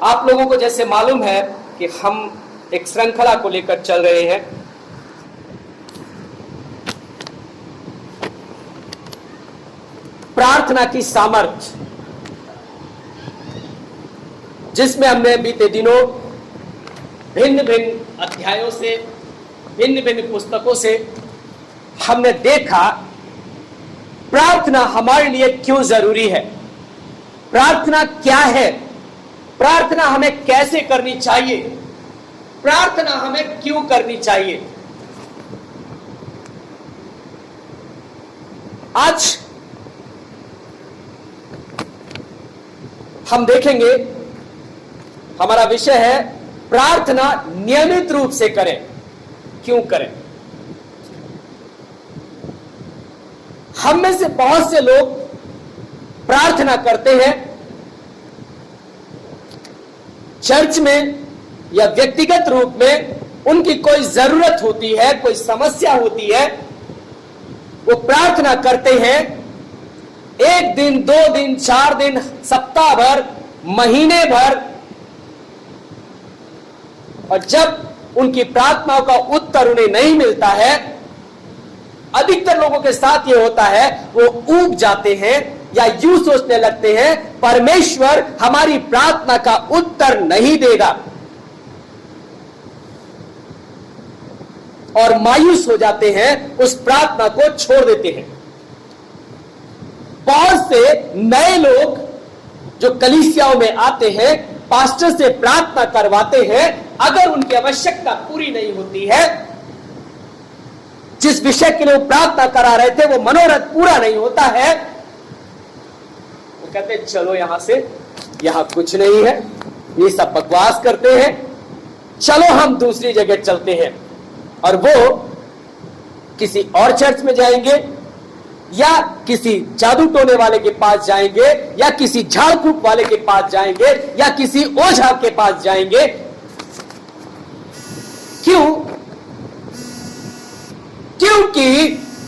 आप लोगों को जैसे मालूम है कि हम एक श्रृंखला को लेकर चल रहे हैं, प्रार्थना की सामर्थ्य, जिसमें हमने बीते दिनों भिन्न भिन्न अध्यायों से, भिन्न भिन्न पुस्तकों से हमने देखा प्रार्थना हमारे लिए क्यों जरूरी है, प्रार्थना क्या है, प्रार्थना हमें कैसे करनी चाहिए, प्रार्थना हमें क्यों करनी चाहिए। आज हम देखेंगे, हमारा विषय है प्रार्थना नियमित रूप से करें। क्यों करें? हम में से बहुत से लोग प्रार्थना करते हैं, चर्च में या व्यक्तिगत रूप में उनकी कोई जरूरत होती है, कोई समस्या होती है, वो प्रार्थना करते हैं। एक दिन, 2 दिन, 4 दिन, सप्ताह भर, महीने भर, और जब उनकी प्रार्थनाओं का उत्तर उन्हें नहीं मिलता है, अधिकतर लोगों के साथ यह होता है, वो ऊब जाते हैं या यूं सोचने लगते हैं परमेश्वर हमारी प्रार्थना का उत्तर नहीं देगा, और मायूस हो जाते हैं, उस प्रार्थना को छोड़ देते हैं। बहुत से नए लोग जो कलीसियाओं में आते हैं, पास्टर से प्रार्थना करवाते हैं, अगर उनकी आवश्यकता पूरी नहीं होती है, जिस विषय के लिए वो प्रार्थना करा रहे थे वो मनोरथ पूरा नहीं होता है, वो कहते हैं चलो यहां से, यहां कुछ नहीं है, ये सब बकवास करते हैं, चलो हम दूसरी जगह चलते हैं। और वो किसी और चर्च में जाएंगे, या किसी जादू टोने वाले के पास जाएंगे, या किसी झाड़ फूक वाले के पास जाएंगे, या किसी ओझा के पास जाएंगे। क्यों? क्योंकि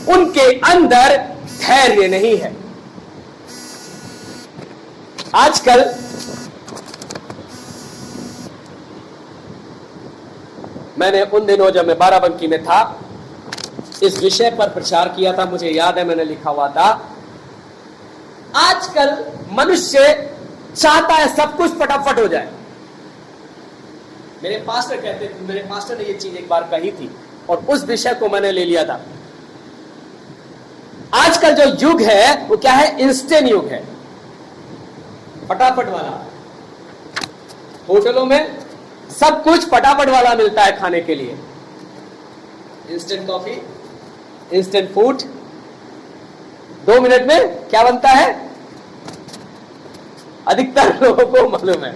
उनके अंदर धैर्य नहीं है। आजकल मैंने उन दिनों जब मैं बाराबंकी में था, इस विषय पर प्रचार किया था, मुझे याद है मैंने लिखा हुआ था, आजकल मनुष्य चाहता है सब कुछ फटाफट हो जाए। मेरे पास्टर ने ये चीज एक बार कही थी, और उस विषय को मैंने ले लिया था। आजकल जो युग है वो क्या है? इंस्टेंट युग है, फटाफट वाला। होटलों में सब कुछ फटाफट वाला मिलता है खाने के लिए, instant coffee, instant food, 2 minute में क्या बनता है, अधिकतर लोगों को मालूम है।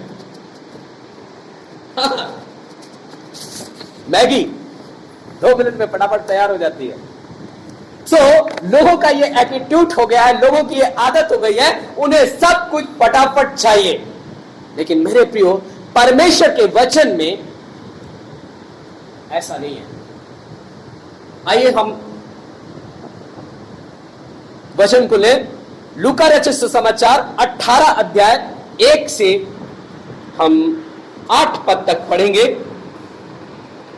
मैगी 2 मिनट में फटाफट तैयार हो जाती है। लोगों का ये एटीट्यूड हो गया है, लोगों की ये आदत हो गई है, उन्हें सब कुछ फटाफट चाहिए। लेकिन मेरे प्रियो, परमेश्वर के वचन में ऐसा नहीं है। आइए हम वचन को लें। लूका रचित सुसमाचार 18 अध्याय 1 से हम 8 पद तक पढ़ेंगे।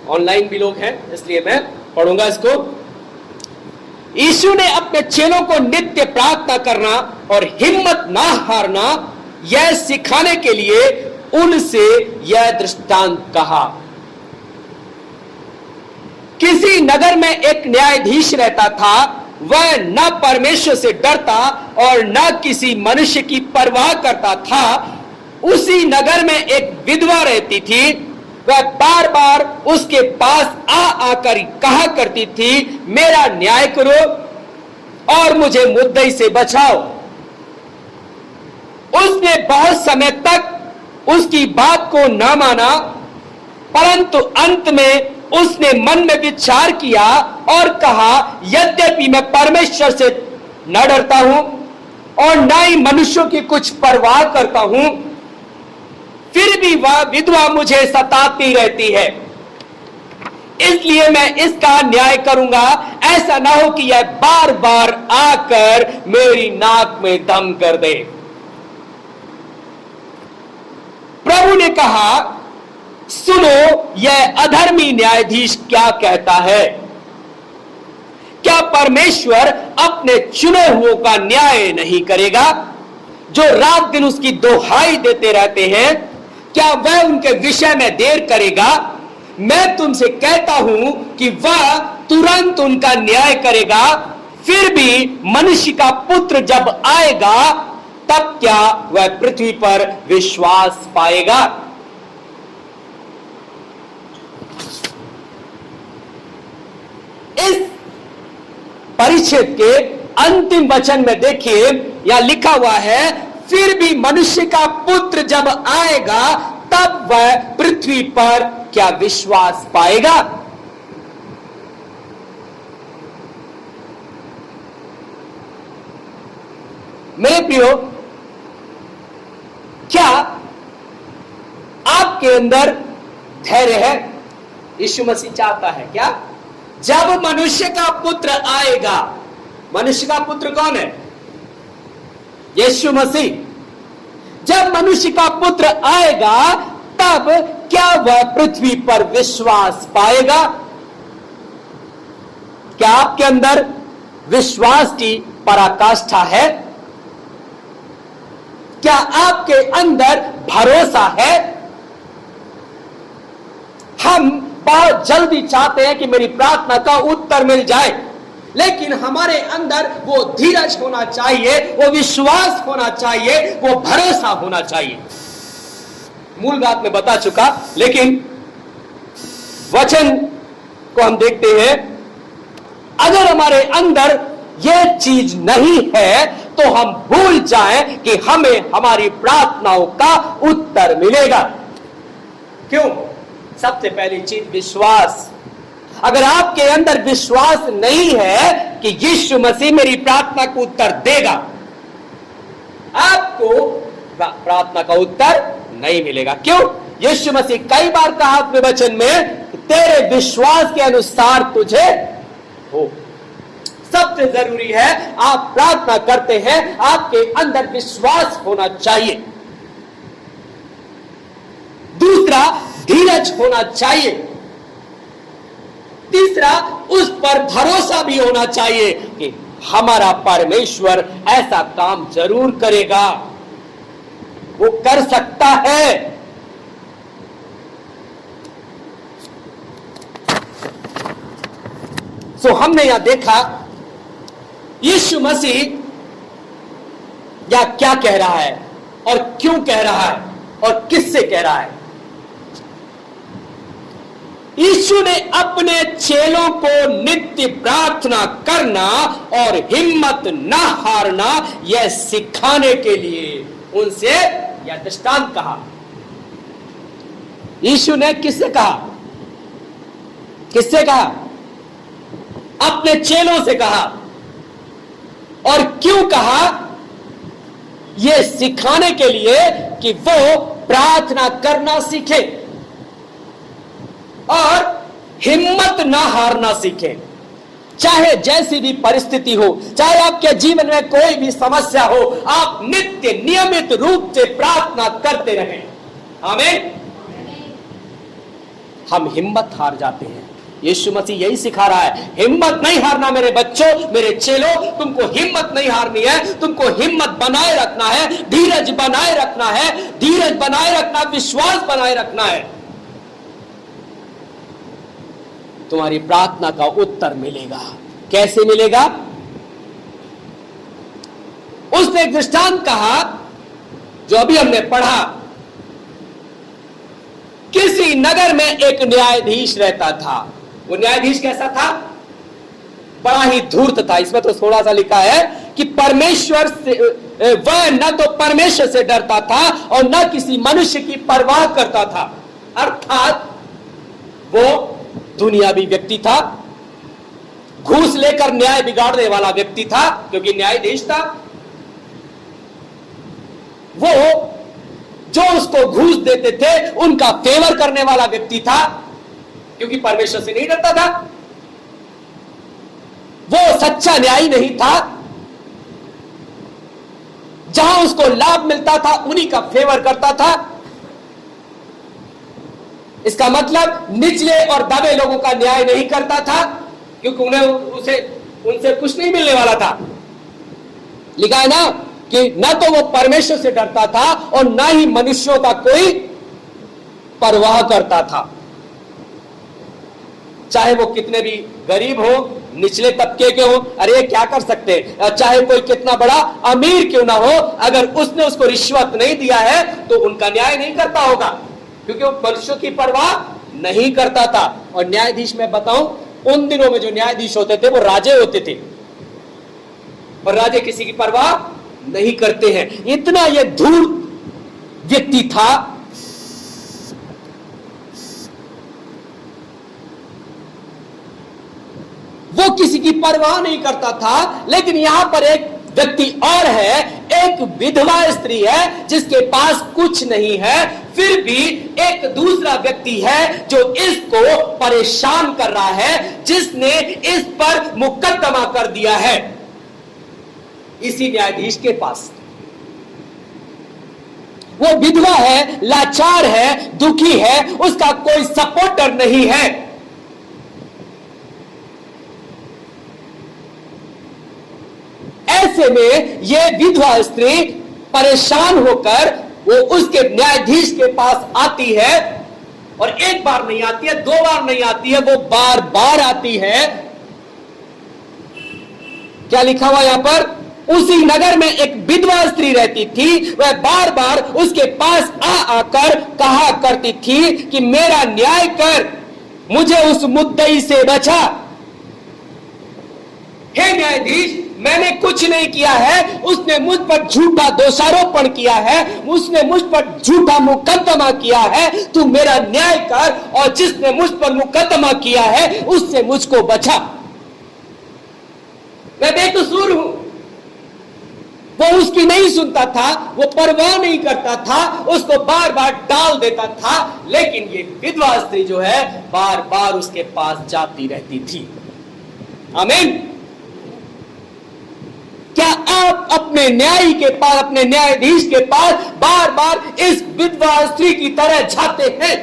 ऑनलाइन भी लोग हैं, इसलिए मैं पढ़ूंगा इसको। यीशु ने अपने चेलों को नित्य प्रार्थना करना और हिम्मत ना हारना यह सिखाने के लिए उनसे यह दृष्टांत कहा। किसी नगर में एक न्यायाधीश रहता था। वह न परमेश्वर से डरता और न किसी मनुष्य की परवाह करता था। उसी नगर में एक विधवा रहती थी। वह बार बार उसके पास आकर कहा करती थी, मेरा न्याय करो और मुझे मुद्दई से बचाओ। उसने बहुत समय तक उसकी बात को न माना, परंतु अंत में उसने मन में विचार किया और कहा, यद्यपि मैं परमेश्वर से न डरता हूं और न ही मनुष्यों की कुछ परवाह करता हूं, फिर भी वह विधवा मुझे सताती रहती है। इसलिए मैं इसका न्याय करूंगा, ऐसा ना हो कि यह बार बार आकर मेरी नाक में दम कर दे। प्रभु ने कहा, सुनो यह अधर्मी न्यायाधीश क्या कहता है। क्या परमेश्वर अपने चुने हुओं का न्याय नहीं करेगा, जो रात दिन उसकी दोहाई देते रहते हैं? क्या वह उनके विषय में देर करेगा? मैं तुमसे कहता हूं कि वह तुरंत उनका न्याय करेगा। फिर भी मनुष्य का पुत्र जब आएगा, तब क्या वह पृथ्वी पर विश्वास पाएगा? इस परिच्छेद के अंतिम वचन में देखिए, यह लिखा हुआ है, फिर भी मनुष्य का पुत्र जब आएगा, तब वह पृथ्वी पर क्या विश्वास पाएगा? मेरे प्रियो, क्या आपके अंदर धैर्य है? यीशु मसीह चाहता है क्या? जब मनुष्य का पुत्र आएगा, मनुष्य का पुत्र कौन है? यीशु मसीह। जब मनुष्य का पुत्र आएगा, तब क्या वह पृथ्वी पर विश्वास पाएगा? क्या आपके अंदर विश्वास की पराकाष्ठा है? क्या आपके अंदर भरोसा है? हम बहुत जल्दी चाहते हैं कि मेरी प्रार्थना का उत्तर मिल जाए, लेकिन हमारे अंदर वो धीरज होना चाहिए, वो विश्वास होना चाहिए, वो भरोसा होना चाहिए। मूल बात मैं बता चुका, लेकिन वचन को हम देखते हैं। अगर हमारे अंदर यह चीज नहीं है, तो हम भूल जाएं कि हमें हमारी प्रार्थनाओं का उत्तर मिलेगा। क्यों? सबसे पहली चीज विश्वास। अगर आपके अंदर विश्वास नहीं है कि यीशु मसीह मेरी प्रार्थना को उत्तर देगा, आपको प्रार्थना का उत्तर नहीं मिलेगा। क्यों? यीशु मसीह कई बार कहा अपने वचन में, तेरे विश्वास के अनुसार तुझे हो। सबसे जरूरी है, आप प्रार्थना करते हैं, आपके अंदर विश्वास होना चाहिए। दूसरा, धीरज होना चाहिए। तीसरा, उस पर भरोसा भी होना चाहिए कि हमारा परमेश्वर ऐसा काम जरूर करेगा, वो कर सकता है। सो हमने यहां देखा यीशु मसीह या क्या कह रहा है और क्यों कह रहा है और किससे कह रहा है। यीशु ने अपने चेलों को नित्य प्रार्थना करना और हिम्मत न हारना यह सिखाने के लिए उनसे यह दृष्टांत कहा। यीशु ने किससे कहा? किससे कहा? अपने चेलों से कहा। और क्यों कहा? यह सिखाने के लिए कि वो प्रार्थना करना सीखे और हिम्मत ना हारना सीखे। चाहे जैसी भी परिस्थिति हो, चाहे आपके जीवन में कोई भी समस्या हो, आप नित्य नियमित रूप से प्रार्थना करते रहें। आमीन। हम हिम्मत हार जाते हैं। यीशु मसीह यही सिखा रहा है, हिम्मत नहीं हारना मेरे बच्चों, मेरे चेलों, तुमको हिम्मत नहीं हारनी है, तुमको हिम्मत बनाए रखना है, धीरज बनाए रखना है, धीरज बनाए रखना, विश्वास बनाए रखना है। तुम्हारी प्रार्थना का उत्तर मिलेगा। कैसे मिलेगा? उसने एक दृष्टांत कहा जो अभी हमने पढ़ा। किसी नगर में एक न्यायाधीश रहता था। वो न्यायाधीश कैसा था? बड़ा ही धूर्त था। इसमें तो थोड़ा सा लिखा है कि परमेश्वर से वह न तो परमेश्वर से डरता था और न किसी मनुष्य की परवाह करता था। अर्थात वो दुनियावी व्यक्ति था, घूस लेकर न्याय बिगाड़ने वाला व्यक्ति था, क्योंकि न्यायाधीश था। वो जो उसको घूस देते थे उनका फेवर करने वाला व्यक्ति था, क्योंकि परमेश्वर से नहीं डरता था। वो सच्चा न्यायी नहीं था। जहां उसको लाभ मिलता था उन्हीं का फेवर करता था। इसका मतलब निचले और दबे लोगों का न्याय नहीं करता था, क्योंकि उनसे कुछ नहीं मिलने वाला था। लिखा है ना कि न तो वो परमेश्वर से डरता था और न ही मनुष्यों का कोई परवाह करता था, चाहे वो कितने भी गरीब हो, निचले तबके के हो। अरे क्या कर सकते हैं, चाहे कोई कितना बड़ा अमीर क्यों ना हो, अगर उसने उसको रिश्वत नहीं दिया है तो उनका न्याय नहीं करता होगा, क्योंकि वो मनुष्यों की परवाह नहीं करता था। और न्यायाधीश मैं बताऊं, उन दिनों में जो न्यायाधीश होते थे वो राजे होते थे, और राजे किसी की परवाह नहीं करते हैं। इतना ये धूर्त व्यक्ति था। वो किसी की परवाह नहीं करता था। लेकिन यहां पर एक व्यक्ति और है, एक विधवा स्त्री है जिसके पास कुछ नहीं है, फिर भी एक दूसरा व्यक्ति है जो इसको परेशान कर रहा है, जिसने इस पर मुकदमा कर दिया है इसी न्यायाधीश के पास। वो विधवा है, लाचार है, दुखी है, उसका कोई सपोर्टर नहीं है। ऐसे में ये विधवा स्त्री परेशान होकर वो उसके न्यायाधीश के पास आती है, और एक बार नहीं आती है, 2 बार नहीं आती है, वो बार बार आती है। क्या लिखा हुआ यहां पर, उसी नगर में एक विधवा स्त्री रहती थी, वह बार बार उसके पास आकर कहा करती थी कि मेरा न्याय कर, मुझे उस मुद्दई से बचा। हे न्यायाधीश, मैंने कुछ नहीं किया है, उसने मुझ पर झूठा दोषारोपण किया है, उसने मुझ पर झूठा मुकदमा किया है, तू मेरा न्याय कर, और जिसने मुझ पर मुकदमा किया है उससे मुझको बचा। मैं बेकसूर हूं। वो उसकी नहीं सुनता था, वो परवाह नहीं करता था, उसको बार बार टाल देता था। लेकिन ये विधवा स्त्री जो है बार बार उसके पास जाती रहती थी। आमीन। क्या आप अपने न्यायी के पास, अपने न्यायाधीश के पास बार बार इस विधवा स्त्री की तरह जाते हैं?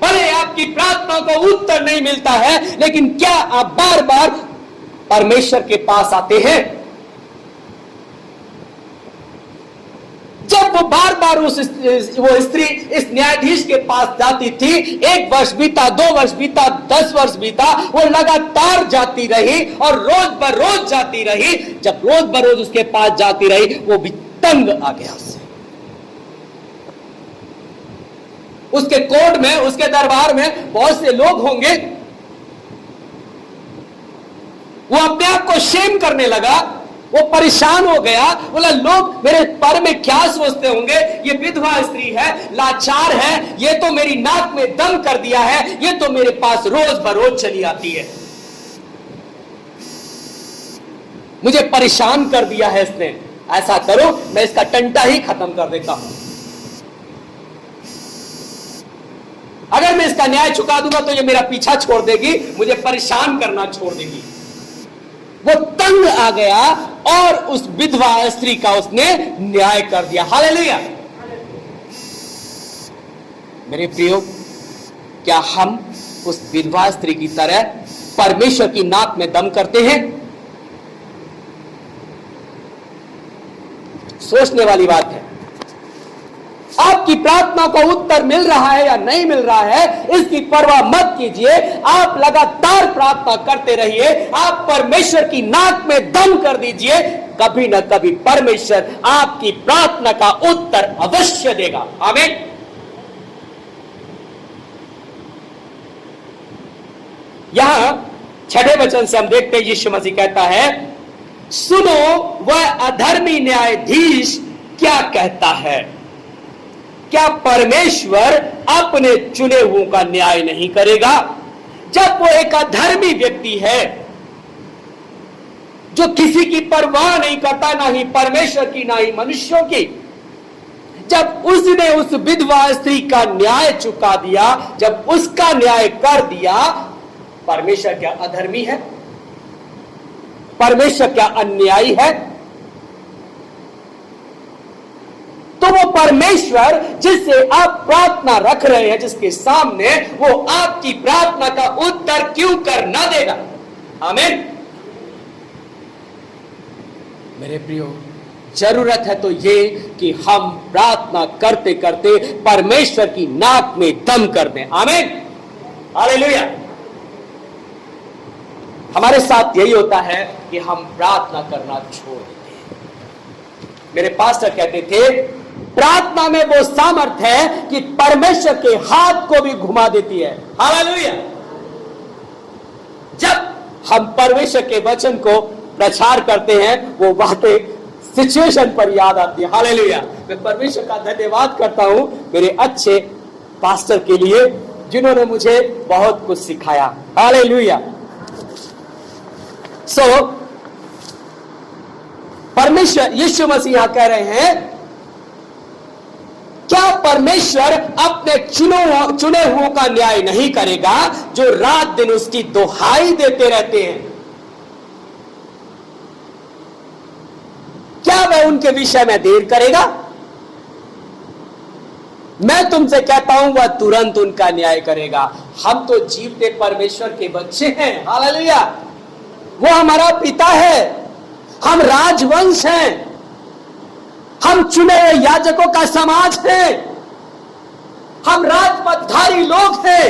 भले आपकी प्रार्थना को उत्तर नहीं मिलता है, लेकिन क्या आप बार बार परमेश्वर के पास आते हैं? जब वो बार बार वो स्त्री इस न्यायाधीश के पास जाती थी, 1 वर्ष बीता, 2 वर्ष बीता, 10 वर्ष बीता, वो लगातार जाती रही और रोज बरोज जाती रही। जब रोज बरोज उसके पास जाती रही, वो भी तंग आ गया उससे। उसके कोर्ट में, उसके दरबार में बहुत से लोग होंगे। वो अपने आप को शेम करने लगा, वो परेशान हो गया, बोला लोग मेरे बारे में क्या सोचते होंगे, ये विधवा स्त्री है, लाचार है, ये तो मेरी नाक में दम कर दिया है, ये तो मेरे पास रोज बरोज चली आती है, मुझे परेशान कर दिया है इसने। ऐसा करो, मैं इसका टंटा ही खत्म कर देता हूं। अगर मैं इसका न्याय चुका दूंगा तो ये मेरा पीछा छोड़ देगी, मुझे परेशान करना छोड़ देगी। वो तंग आ गया और उस विधवा स्त्री का उसने न्याय कर दिया। हालेलुया। मेरे प्रियो, क्या हम उस विधवा स्त्री की तरह परमेश्वर की नाक में दम करते हैं? सोचने वाली बात है। आपकी प्रार्थना को उत्तर मिल रहा है या नहीं मिल रहा है, इसकी परवाह मत कीजिए। आप लगातार प्रार्थना करते रहिए, आप परमेश्वर की नाक में दम कर दीजिए। कभी ना कभी परमेश्वर आपकी प्रार्थना का उत्तर अवश्य देगा। आमीन। यहां 6ठे वचन से हम देखते हैं, यीशु मसीह कहता है, सुनो वह अधर्मी न्यायाधीश क्या कहता है। क्या परमेश्वर अपने चुने हुओं का न्याय नहीं करेगा? जब वो एक अधर्मी व्यक्ति है जो किसी की परवाह नहीं करता, ना ही परमेश्वर की ना ही मनुष्यों की, जब उसने उस विधवा स्त्री का न्याय चुका दिया, जब उसका न्याय कर दिया, परमेश्वर क्या अधर्मी है? परमेश्वर क्या अन्यायी है? तो वो परमेश्वर जिससे आप प्रार्थना रख रहे हैं, जिसके सामने, वो आपकी प्रार्थना का उत्तर क्यों कर ना देगा? आमीन। मेरे प्रियो, जरूरत है तो ये कि हम प्रार्थना करते करते परमेश्वर की नाक में दम कर दें। आमीन, हालेलुया। हमारे साथ यही होता है कि हम प्रार्थना करना छोड़ देते हैं। मेरे पास्टर कहते थे, प्रार्थना में वो सामर्थ्य है कि परमेश्वर के हाथ को भी घुमा देती है। हालेलुया। जब हम परमेश्वर के वचन को प्रचार करते हैं, वो बातें सिचुएशन पर याद आती है। हालेलुया। मैं परमेश्वर का धन्यवाद करता हूं मेरे अच्छे पास्टर के लिए, जिन्होंने मुझे बहुत कुछ सिखाया। हालेलुया। परमेश्वर यीशु मसीह यहां कह रहे हैं, क्या परमेश्वर अपने चुने हुओं का न्याय नहीं करेगा, जो रात दिन उसकी दुहाई देते रहते हैं? क्या वह उनके विषय में देर करेगा? मैं तुमसे कहता हूं, वह तुरंत उनका न्याय करेगा। हम तो जीवते परमेश्वर के बच्चे हैं। हालेलुया। वो हमारा पिता है, हम राजवंश हैं, हम चुने हुए याजकों का समाज है, हम राजपथधारी लोग हैं।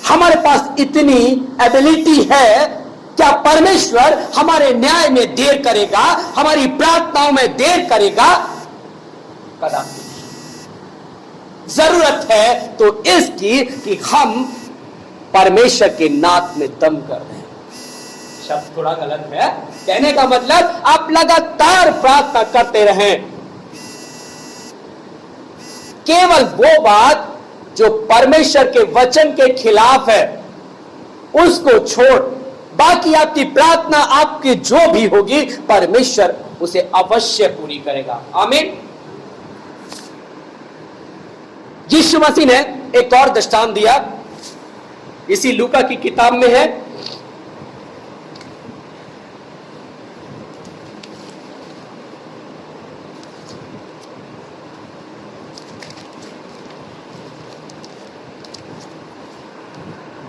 हमारे पास इतनी एबिलिटी है। क्या परमेश्वर हमारे न्याय में देर करेगा, हमारी प्रार्थनाओं में देर करेगा? कदापि। जरूरत है तो इसकी कि हम परमेश्वर के नाक में दम कर दें। शब्द थोड़ा गलत है, कहने का मतलब आप लगातार प्रार्थना करते रहें। केवल वो बात जो परमेश्वर के वचन के खिलाफ है उसको छोड़, बाकी आपकी प्रार्थना आपकी जो भी होगी परमेश्वर उसे अवश्य पूरी करेगा। आमीन। यीशु मसीह ने एक और दृष्टांत दिया, इसी लूका की किताब में है।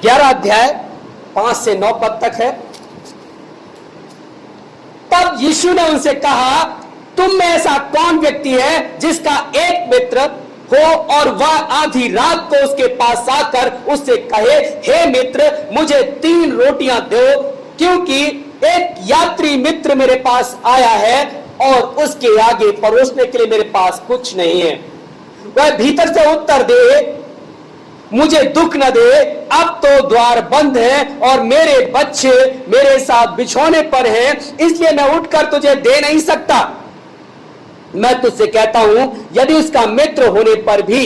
ग्यारह अध्याय 5 से 9 पद तक है। तब यीशु ने उनसे कहा, तुम में ऐसा कौन व्यक्ति है जिसका एक मित्र हो और वह आधी रात को उसके पास आकर उससे कहे, हे मित्र, मुझे 3 रोटियां दो, क्योंकि एक यात्री मित्र मेरे पास आया है और उसके आगे परोसने के लिए मेरे पास कुछ नहीं है। वह भीतर से उत्तर दे, मुझे दुख न दे, अब तो द्वार बंद है और मेरे बच्चे मेरे साथ बिछौने पर हैं, इसलिए मैं उठकर तुझे दे नहीं सकता। मैं तुझसे कहता हूं, यदि उसका मित्र होने पर भी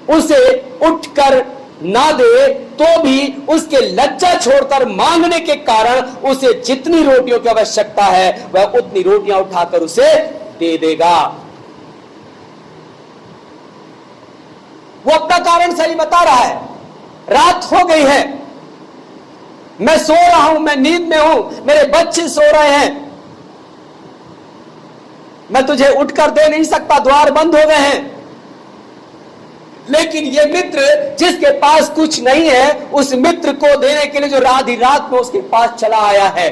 उसे उठकर ना दे, तो भी उसके लज्जा छोड़कर मांगने के कारण उसे जितनी रोटियों की आवश्यकता है वह उतनी रोटियां उठाकर उसे दे देगा। वो अपना कारण सही बता रहा है। रात हो गई है, मैं सो रहा हूं, मैं नींद में हूं, मेरे बच्चे सो रहे हैं, मैं तुझे उठकर दे नहीं सकता, द्वार बंद हो गए हैं। लेकिन ये मित्र जिसके पास कुछ नहीं है, उस मित्र को देने के लिए जो आधी रात में उसके पास चला आया है,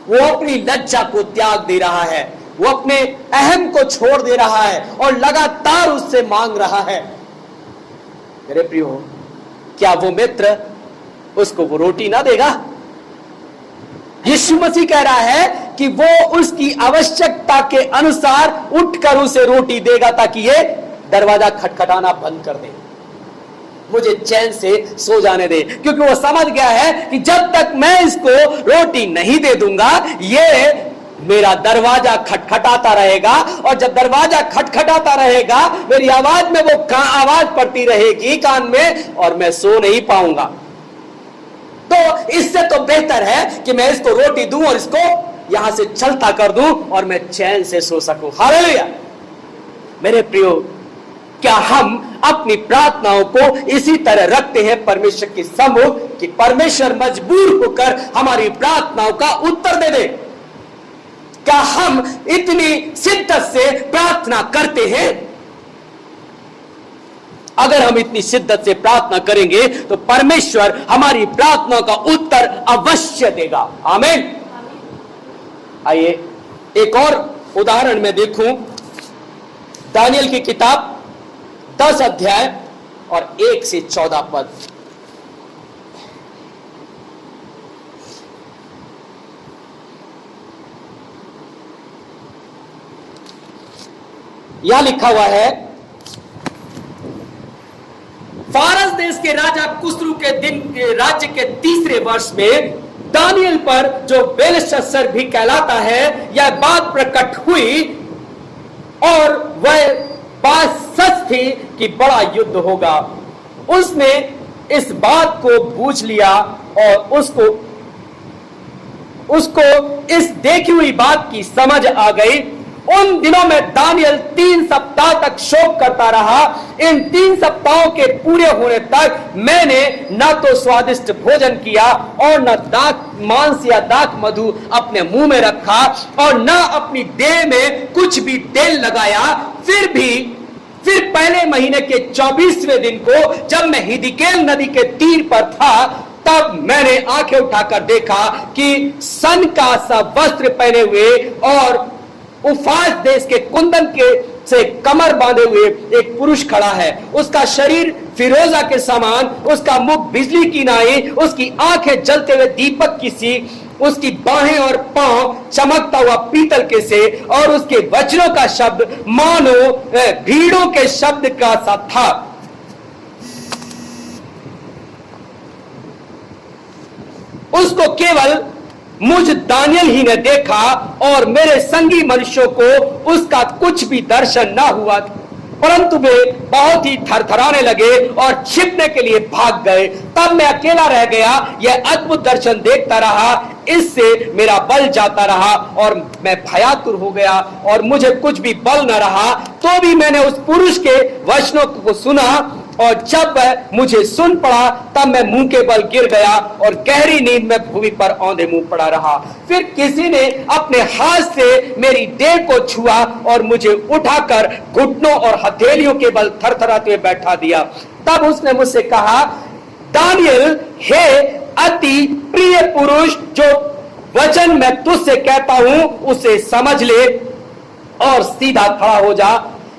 वो अपनी लज्जा को त्याग दे रहा है, वो अपने अहम को छोड़ दे रहा है और लगातार उससे मांग रहा है। मेरे प्रियो, क्या वो मित्र उसको वो रोटी ना देगा? यीशु मसीह कह रहा है कि वो उसकी आवश्यकता के अनुसार उठकर उसे रोटी देगा, ताकि ये दरवाजा खटखटाना बंद कर दे, मुझे चैन से सो जाने दे। क्योंकि वो समझ गया है कि जब तक मैं इसको रोटी नहीं दे दूंगा, ये मेरा दरवाजा खटखटाता रहेगा, और जब दरवाजा खटखटाता रहेगा मेरी आवाज में वो आवाज पड़ती रहेगी कान में, और मैं सो नहीं पाऊंगा। तो इससे तो बेहतर है कि मैं इसको रोटी दूं और इसको यहां से चलता कर दूं और मैं चैन से सो सकूं। हालेलुया। मेरे प्रियो, क्या हम अपनी प्रार्थनाओं को इसी तरह रखते हैं परमेश्वर के सम्मुख कि परमेश्वर मजबूर होकर हमारी प्रार्थनाओं का उत्तर दे दे? क्या हम इतनी शिद्दत से प्रार्थना करते हैं? अगर हम इतनी शिद्दत से प्रार्थना करेंगे तो परमेश्वर हमारी प्रार्थना का उत्तर अवश्य देगा। आमीन। आइए एक और उदाहरण में देखूं, दानियल की किताब 10 अध्याय और 1 से 14 पद। यहां लिखा हुआ है, फारस देश के राजा कुस्रू के दिन राज्य के 3रे वर्ष में दानियल पर, जो बेलशस्सर भी कहलाता है, यह बात प्रकट हुई और वह बात सच थी कि बड़ा युद्ध होगा। उसने इस बात को बूझ लिया और उसको इस देखी हुई बात की समझ आ गई। उन दिनों में दानियल 3 सप्ताह तक शोक करता रहा। इन 3 सप्ताहों के पूरे होने तक मैंने न तो स्वादिष्ट भोजन किया और न मांस या दाख मधु अपने मुंह में रखा और न अपनी देह में कुछ भी तेल लगाया। फिर पहले महीने के 24वें दिन को, जब मैं हिदकेल नदी के तीर पर था, तब मैंने आंखें उठाकर देखा कि सन का सा वस्त्र पहने हुए और उफाज देश के कुंदन के से कमर बांधे हुए एक पुरुष खड़ा है। उसका शरीर फिरोजा के समान, उसका मुख बिजली की नाई, उसकी आंखें जलते हुए दीपक की सी, उसकी बाहें और पांव चमकता हुआ पीतल के से, और उसके वज्रों का शब्द मानो भीड़ों के शब्द का सा था। उसको केवल मुझ दानियल ही ने देखा और मेरे संगी मनुष्यों को उसका कुछ भी दर्शन ना हुआ, परंतु वे बहुत ही थरथराने लगे और छिपने के लिए भाग गए। तब मैं अकेला रह गया, यह अद्भुत दर्शन देखता रहा। इससे मेरा बल जाता रहा और मैं भयातुर हो गया और मुझे कुछ भी बल न रहा। तो भी मैंने उस पुरुष के वचनों को सुना और जब वह मुझे सुन पड़ा, तब मैं मुंह के बल गिर गया और गहरी नींद में भूमि पर औंधे मुंह पड़ा रहा। फिर किसी ने अपने हाथ से मेरी देह को छुआ और मुझे उठाकर घुटनों और हथेलियों के बल थरथराते हुए बैठा दिया। तब उसने मुझसे कहा, दानियल, हे अति प्रिय पुरुष, जो वचन मैं तुझसे कहता हूं उसे समझ ले और सीधा खड़ा हो जा,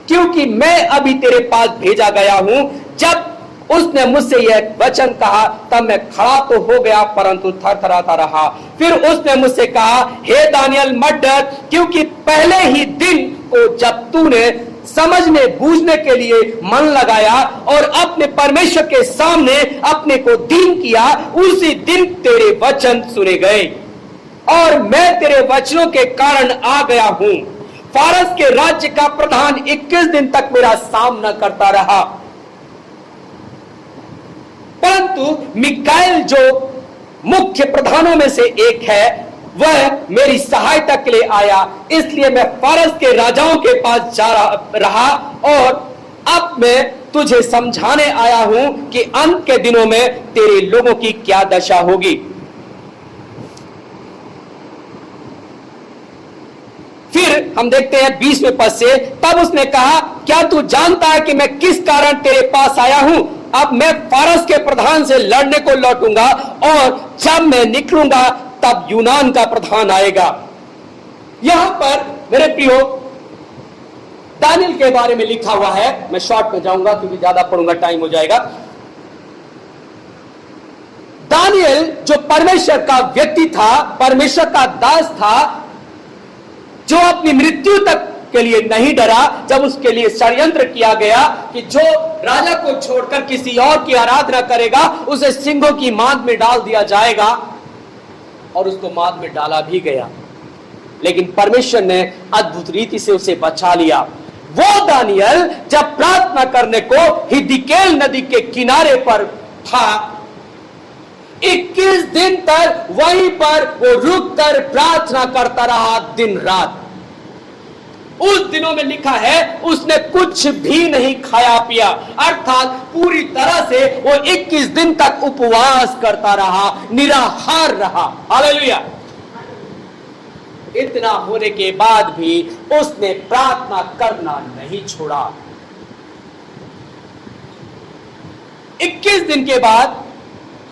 क्योंकि मैं अभी तेरे पास भेजा गया हूं। जब उसने मुझसे यह वचन कहा, तब मैं खड़ा तो हो गया, परंतु थरथराता रहा। फिर उसने मुझसे कहा, हे दानियल, मत डर, क्योंकि पहले ही दिन को जब तूने समझने बूझने के लिए मन लगाया और अपने परमेश्वर के सामने अपने को दीन किया, उसी दिन तेरे वचन सुने गए और मैं तेरे वचनों के कारण आ गया हूं। फारस के राज्य का प्रधान 21 दिन तक मेरा सामना करता रहा, परंतु मिकाएल, जो मुख्य प्रधानों में से एक है, वह मेरी सहायता के लिए आया। इसलिए मैं फारस के राजाओं के पास जा रहा और अब मैं तुझे समझाने आया हूं कि अंत के दिनों में तेरे लोगों की क्या दशा होगी। फिर हम देखते हैं 20वें पद से, तब उसने कहा, क्या तू जानता है कि मैं किस कारण तेरे पास आया हूं? अब मैं फारस के प्रधान से लड़ने को लौटूंगा और जब मैं निकलूंगा तब यूनान का प्रधान आएगा। यहां पर मेरे प्रियो दानियल के बारे में लिखा हुआ है। मैं शॉर्ट में जाऊंगा क्योंकि ज्यादा पढ़ूंगा टाइम हो जाएगा। दानियल जो परमेश्वर का व्यक्ति था, परमेश्वर का दास था, जो अपनी मृत्यु तक के लिए नहीं डरा जब उसके लिए षड्यंत्र किया गया कि जो राजा को छोड़कर किसी और की आराधना करेगा उसे सिंहों की मांद में डाल दिया जाएगा, और उसको मांद में डाला भी गया, लेकिन परमेश्वर ने अद्भुत रीति से उसे बचा लिया। वो दानियल जब प्रार्थना करने को हिदकेल नदी के किनारे पर था, 21 दिन तक वहीं पर वो रुक कर प्रार्थना करता रहा दिन रात। उस दिनों में लिखा है उसने कुछ भी नहीं खाया पिया, अर्थात पूरी तरह से वो 21 दिन तक उपवास करता रहा, निराहार रहा। हालेलुया। इतना होने के बाद भी उसने प्रार्थना करना नहीं छोड़ा। 21 दिन के बाद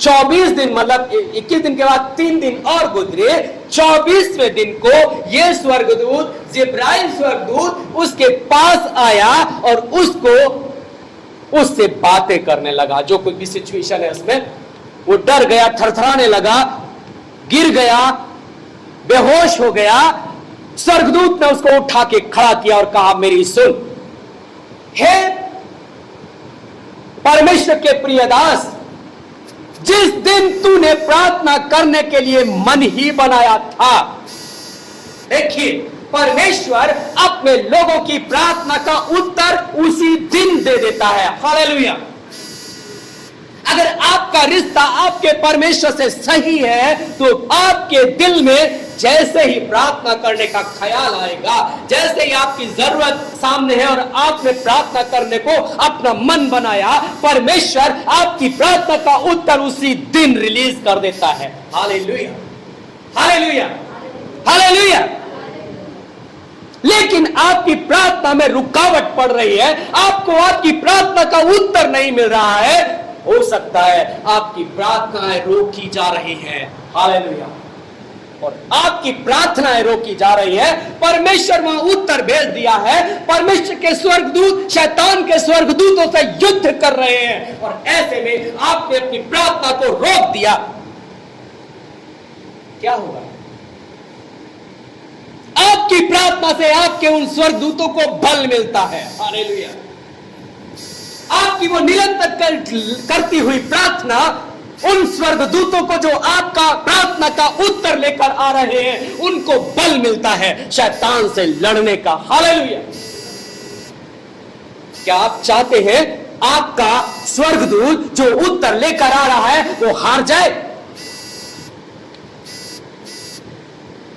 24 दिन, मतलब 21 दिन के बाद 3 दिन और गुजरे। 24वें दिन को यह स्वर्गदूत, जिब्राइल स्वर्गदूत उसके पास आया और उससे बातें करने लगा। जो कोई भी सिचुएशन है उसमें वो डर गया, थरथराने लगा, गिर गया, बेहोश हो गया। स्वर्गदूत ने उसको उठा के खड़ा किया और कहा, मेरी सुन, हे परमेश्वर के प्रिय दास, जिस दिन तूने प्रार्थना करने के लिए मन ही बनाया था। देखिए, परमेश्वर अपने लोगों की प्रार्थना का उत्तर उसी दिन दे देता है। हालेलुया। अगर आपका रिश्ता आपके परमेश्वर से सही है तो आपके दिल में जैसे ही प्रार्थना करने का ख्याल आएगा, जैसे ही आपकी जरूरत सामने है और आपने प्रार्थना करने को अपना मन बनाया, परमेश्वर आपकी प्रार्थना का उत्तर उसी दिन रिलीज कर देता है। Hallelujah, hallelujah, hallelujah. लेकिन आपकी प्रार्थना में रुकावट पड़ रही है, आपको आपकी प्रार्थना का उत्तर नहीं मिल रहा है। हो सकता है आपकी प्रार्थनाएं रोकी जा रही हैं। हालेलुया। और आपकी प्रार्थनाएं रोकी जा रही है, परमेश्वर वहां उत्तर भेज दिया है। परमेश्वर के स्वर्गदूत शैतान के स्वर्गदूतों से युद्ध कर रहे हैं और ऐसे में आपने अपनी प्रार्थना को रोक दिया। क्या होगा? आपकी प्रार्थना से आपके उन स्वर्गदूतों को बल मिलता है। हालेलुया। आपकी वो निरंतर करती हुई प्रार्थना उन स्वर्गदूतों को जो आपका प्रार्थना का उत्तर लेकर आ रहे हैं, उनको बल मिलता है शैतान से लड़ने का। हालेलुया। क्या आप चाहते हैं आपका स्वर्गदूत जो उत्तर लेकर आ रहा है वो हार जाए?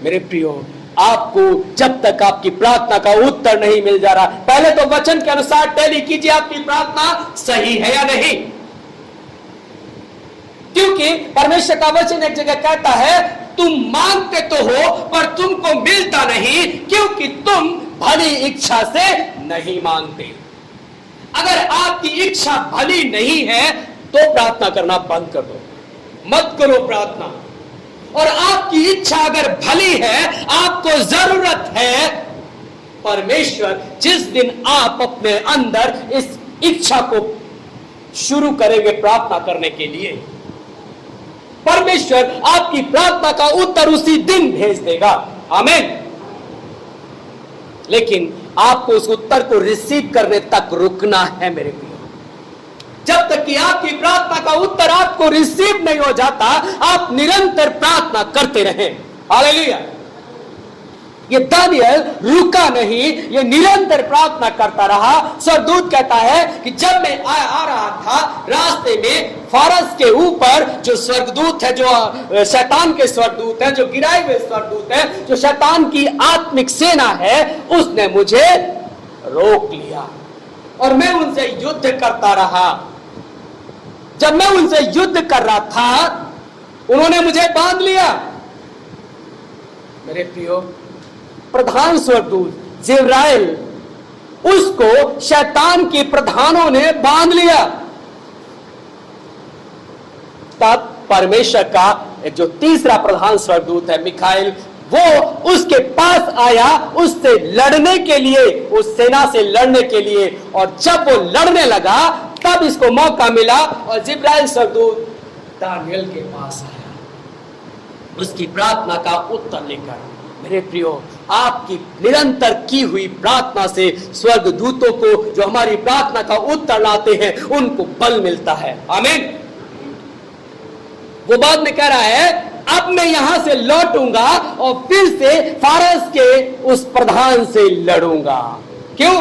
मेरे प्रियो, आपको जब तक आपकी प्रार्थना का उत्तर नहीं मिल जा रहा, पहले तो वचन के अनुसार टैली कीजिए आपकी प्रार्थना सही है या नहीं। क्योंकि परमेश्वर का वचन एक जगह कहता है, तुम मांगते तो हो पर तुमको मिलता नहीं, क्योंकि तुम भली इच्छा से नहीं मांगते। अगर आपकी इच्छा भली नहीं है तो प्रार्थना करना बंद कर दो, मत करो प्रार्थना। और आपकी इच्छा अगर भली है, आपको जरूरत है, परमेश्वर जिस दिन आप अपने अंदर इस इच्छा को शुरू करेंगे प्रार्थना करने के लिए, परमेश्वर आपकी प्रार्थना का उत्तर उसी दिन भेज देगा। आमीन। लेकिन आपको उस उत्तर को रिसीव करने तक रुकना है मेरे प्रिय। जब तक कि आपकी प्रार्थना का उत्तर आपको रिसीव नहीं हो जाता, आप निरंतर प्रार्थना करते रहें। हालेलुया। ये दानियल रुका नहीं, ये निरंतर प्रार्थना करता रहा। स्वर्गदूत कहता है कि जब मैं आ रहा था, रास्ते में फारस के ऊपर जो स्वर्गदूत है, जो शैतान के स्वर्गदूत है, जो गिराए हुए स्वर्गदूत है, जो शैतान की आत्मिक सेना है, उसने मुझे रोक लिया और मैं उनसे युद्ध करता रहा। जब मैं उनसे युद्ध कर रहा था, उन्होंने मुझे बांध लिया। मेरे प्रियो, प्रधान स्वर्गदूत जिब्राइल, उसको शैतान के प्रधानों ने बांध लिया। तब परमेश्वर का जो तीसरा प्रधान स्वर्गदूत है मिखाइल, वो उसके पास आया उससे लड़ने के लिए, उस सेना से लड़ने के लिए। और जब वो लड़ने लगा तब इसको मौका मिला और जिब्राइल स्वर्गदूत दानियल के पास आया उसकी प्रार्थना का उत्तर लेकर। मेरे प्रियो, आपकी निरंतर की हुई प्रार्थना से स्वर्गदूतों को जो हमारी प्रार्थना का उत्तर लाते हैं उनको बल मिलता है। आमीन। वो बाद में कह रहा है, अब मैं यहां से लौटूंगा और फिर से फारस के उस प्रधान से लड़ूंगा। क्यों?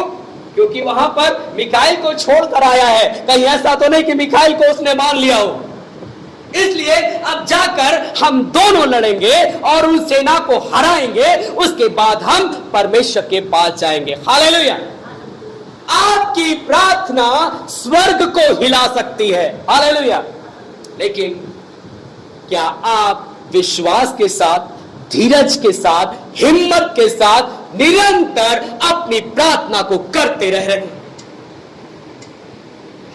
क्योंकि वहां पर मिखाइल को छोड़कर आया है। कहीं ऐसा तो नहीं कि मिखाइल को उसने मान लिया हो। इसलिए अब जाकर हम दोनों लड़ेंगे और उस सेना को हराएंगे, उसके बाद हम परमेश्वर के पास जाएंगे। हालेलुया। आपकी प्रार्थना स्वर्ग को हिला सकती है। हालेलुया। लेकिन क्या आप विश्वास के साथ, धीरज के साथ हिम्मत के साथ निरंतर अपनी प्रार्थना को करते रहे।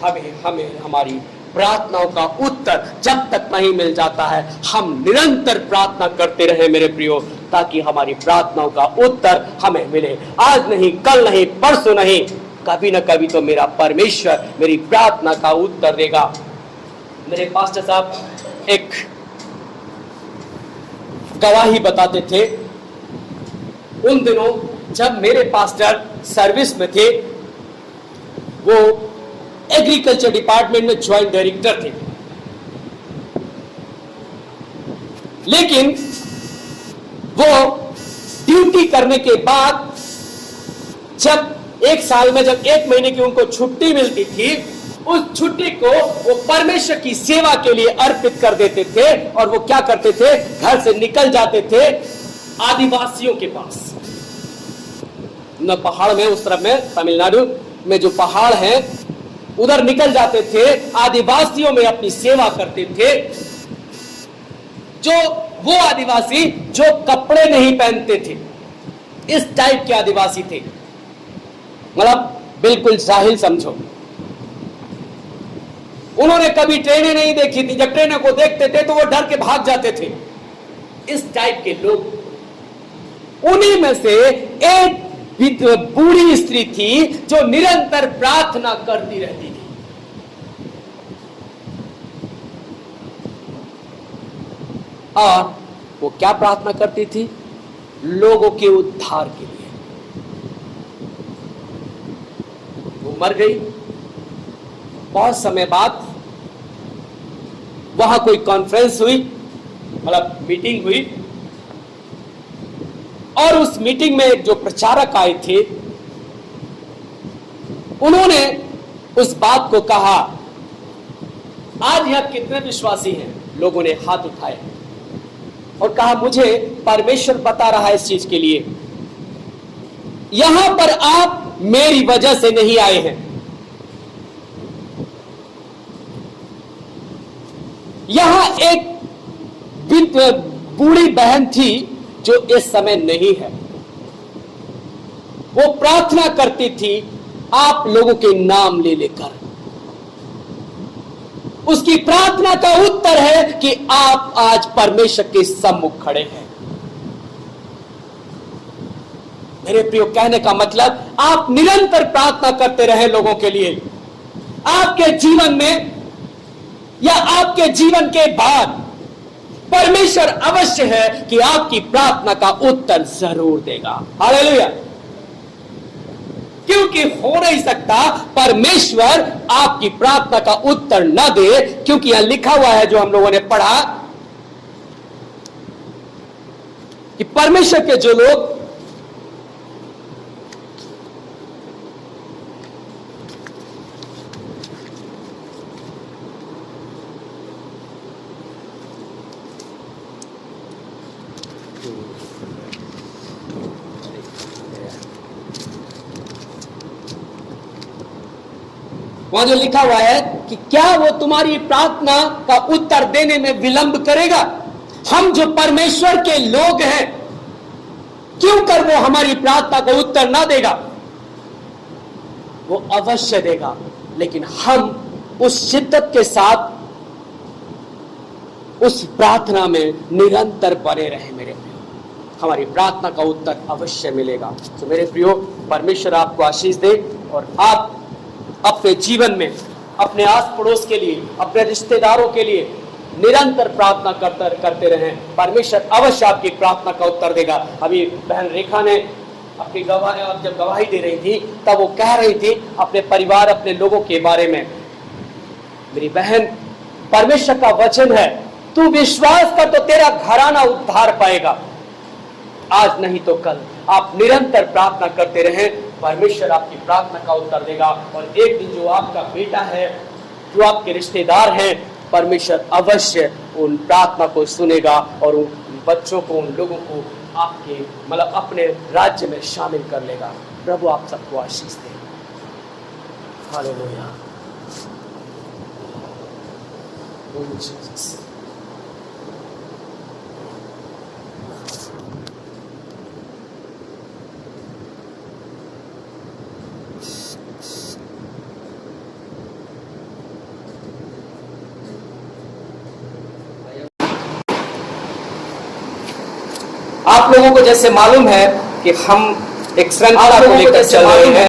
हमें हमारी प्रार्थनाओं का उत्तर जब तक नहीं मिल जाता है, हम निरंतर प्रार्थना करते रहे मेरे प्रियो, ताकि हमारी प्रार्थनाओं का उत्तर हमें मिले। आज नहीं, कल नहीं, परसों नहीं, कभी ना कभी तो मेरा परमेश्वर मेरी प्रार्थना का उत्तर देगा। मेरे पास्टर साहब एक गवाही बताते थे। उन दिनों जब मेरे पास्टर सर्विस में थे, वो एग्रीकल्चर डिपार्टमेंट में ज्वाइंट डायरेक्टर थे, लेकिन वो ड्यूटी करने के बाद जब एक साल में जब 1 महीने की उनको छुट्टी मिलती थी, उस छुट्टी को वो परमेश्वर की सेवा के लिए अर्पित कर देते थे। और वो क्या करते थे, घर से निकल जाते थे आदिवासियों के पास। न पहाड़ में, उस तरफ में तमिलनाडु में जो पहाड़ हैं, उधर निकल जाते थे, आदिवासियों में अपनी सेवा करते थे। जो वो आदिवासी जो कपड़े नहीं पहनते थे, इस टाइप के आदिवासी थे, मतलब बिल्कुल जाहिल समझो। उन्होंने कभी ट्रेनें नहीं देखी थी, जब ट्रेनों को देखते थे तो वो डर के भाग जाते थे। इस टाइप के लोग, उन्हीं में से एक बूढ़ी स्त्री थी जो निरंतर प्रार्थना करती रहती थी। और वो क्या प्रार्थना करती थी? लोगों के उद्धार के लिए। वो मर गई। बहुत समय बाद वहां कोई कॉन्फ्रेंस हुई, मतलब मीटिंग हुई, और उस मीटिंग में जो प्रचारक आए थे, उन्होंने उस बात को कहा। आज यहां कितने विश्वासी हैं? लोगों ने हाथ उठाए और कहा, मुझे परमेश्वर बता रहा है इस चीज के लिए। यहां पर आप मेरी वजह से नहीं आए हैं, यहां एक बूढ़ी बहन थी जो इस समय नहीं है। वो प्रार्थना करती थी आप लोगों के नाम ले लेकर। उसकी प्रार्थना का उत्तर है कि आप आज परमेश्वर के सम्मुख खड़े हैं। मेरे प्रियो, कहने का मतलब, आप निरंतर प्रार्थना करते रहे लोगों के लिए। आपके जीवन में या आपके जीवन के बाद परमेश्वर अवश्य है कि आपकी प्रार्थना का उत्तर जरूर देगा। हालेलुया। क्योंकि हो नहीं सकता परमेश्वर आपकी प्रार्थना का उत्तर न दे, क्योंकि यहां लिखा हुआ है, जो हम लोगों ने पढ़ा, कि परमेश्वर के जो लोग वहां जो लिखा हुआ है कि क्या वो तुम्हारी प्रार्थना का उत्तर देने में विलंब करेगा? हम जो परमेश्वर के लोग हैं, क्यों कर वो हमारी प्रार्थना का उत्तर ना देगा? वो अवश्य देगा, लेकिन हम उस शिद्दत के साथ उस प्रार्थना में निरंतर बने रहे मेरे प्रियो। हमारी प्रार्थना का उत्तर अवश्य मिलेगा। तो मेरे प्रियो, परमेश्वर आपको आशीष दे और आप अपने जीवन में, अपने आस पड़ोस के लिए, अपने रिश्तेदारों के लिए निरंतर प्रार्थना करते रहें। परमेश्वर अवश्य आपकी प्रार्थना का उत्तर देगा। अभी बहन रेखा ने अपनी जब गवाही दे रही थी, तब वो कह रही थी अपने परिवार, अपने लोगों के बारे में। मेरी बहन, परमेश्वर का वचन है, तू विश्वास कर तो तेरा घराना उद्धार पाएगा। आज नहीं तो कल आप निरंतर प्रार्थना करते रहें, परमेश्वर आपकी प्रार्थना का उत्तर देगा। और एक दिन जो आपका बेटा है, जो आपके रिश्तेदार हैं, परमेश्वर अवश्य उन प्रार्थना को सुनेगा और उन बच्चों को, उन लोगों को आपके मतलब अपने राज्य में शामिल कर लेगा। प्रभु आप सबको आशीष दे। हालेलुया। आप लोगों को जैसे मालूम है कि हम एक श्रृंखला को लेकर चल रहे हैं।